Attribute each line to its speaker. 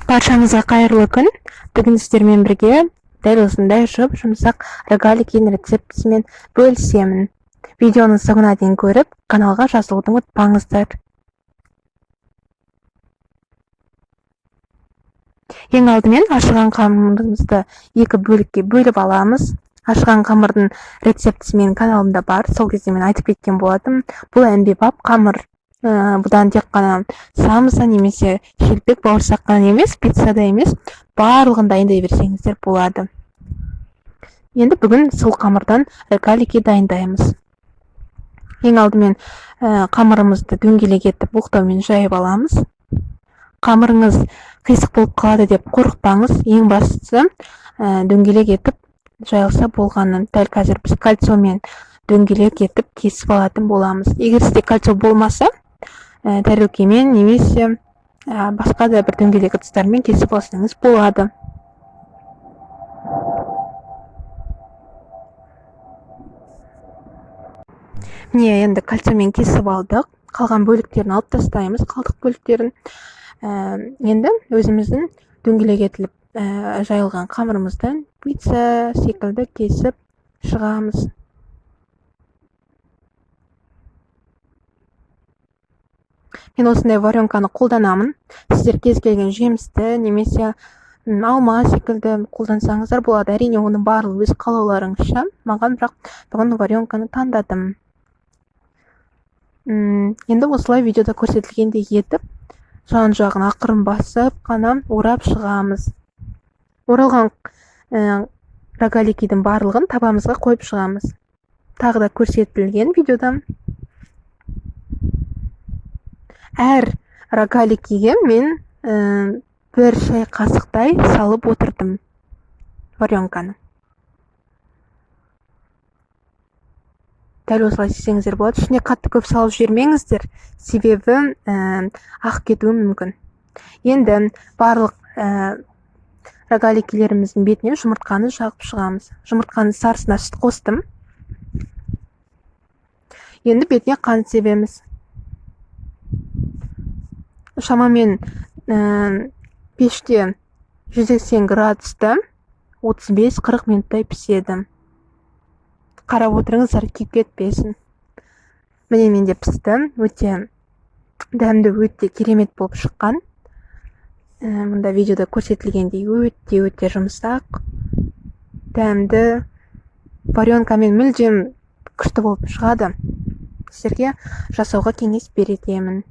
Speaker 1: Баршаңызға қайырлы күн. Бүгін сіздермен бірге дәл осындай жұмсақ рогаликин рецептісімен бөлісемін. Видеоны соңына дейін көріп, каналға жазылуды ұмытпаңыздар. Ең алдымен ашыған қамырымызды екі бөлікке бөліп аламыз. Ашыған қамырдың рецептісі менің каналымда бар. Сол кезде мен айтып кеткен болатым. Бұл әмбебап қамыр. Бұдан тек қана самса немесе шелпек бауырсақ қана емес, пиццада емес, барлығын дайындай берсеңіздер болады. Енді бүгін сол қамырдан рогалики дайындаймыз. Ең алдымен қамырымызды дөңгелек етіп буқтаумен жайып аламыз. Қамырыңыз қисық болып қалады деп қорықпаңыз. Ең бастысы дөңгелек етіп жайылса болғаны. Дәл қазір біз кальциямен дөңгелек етіп кесіп алатын боламыз. Егер сізде кальция болмаса, тәрелкемен немесе басқа да бір дөңгелек ыдыстармен кесіп алсаңыз болады. Міне, енді кальциямен кесіп алдық. Қалған бөліктерін алып тастаймыз, қалдық бөліктерін. Енді өзіміздің дөңгелек етіліп жайылған қамырымыздан пицца секілді кесіп шығамыз. Мен осындай варенканы қолданамын. Сіздер кез келген жемісті немесе алма секілді қолдансаңыздар болады. Әрине, оның барлығы өз қалауларыңызша. Маған бірақ бүгін варенканы таңдадым. Енді осылай видеода көрсетілгендей етіп, жан-жағын ақырын басып қана орап шығамыз. Оралған рогаликидің барлығын табамызға қойып шығамыз. Тағы да көрсетілген видеода әр рогаликиге мен бір шай қасықтай салып отырдым варенканы. Дәл осылай істесеңіздер болады. Ішіне қатты көп салып жібермеңіздер, себебі ақ кетуі мүмкін. Енді барлық рогаликилеріміздің бетіне жұмыртқаны жағып шығамыз. Жұмыртқаны сарысына сүт қостым. Енді бетіне қант себеміз. Шамамен пеште 180 градуста 35-40 минуттай піседі. Қарап отырыңыздар, күйіп кетпесін. Міне менде пісті. Өте дәмді, өте керемет болып шыққан. Мұнда видеода көрсетілгендей өте жұмсақ, дәмді, варенкамен мүлдем күшті болып шығады. Сіздерге жасауға кеңес беремін.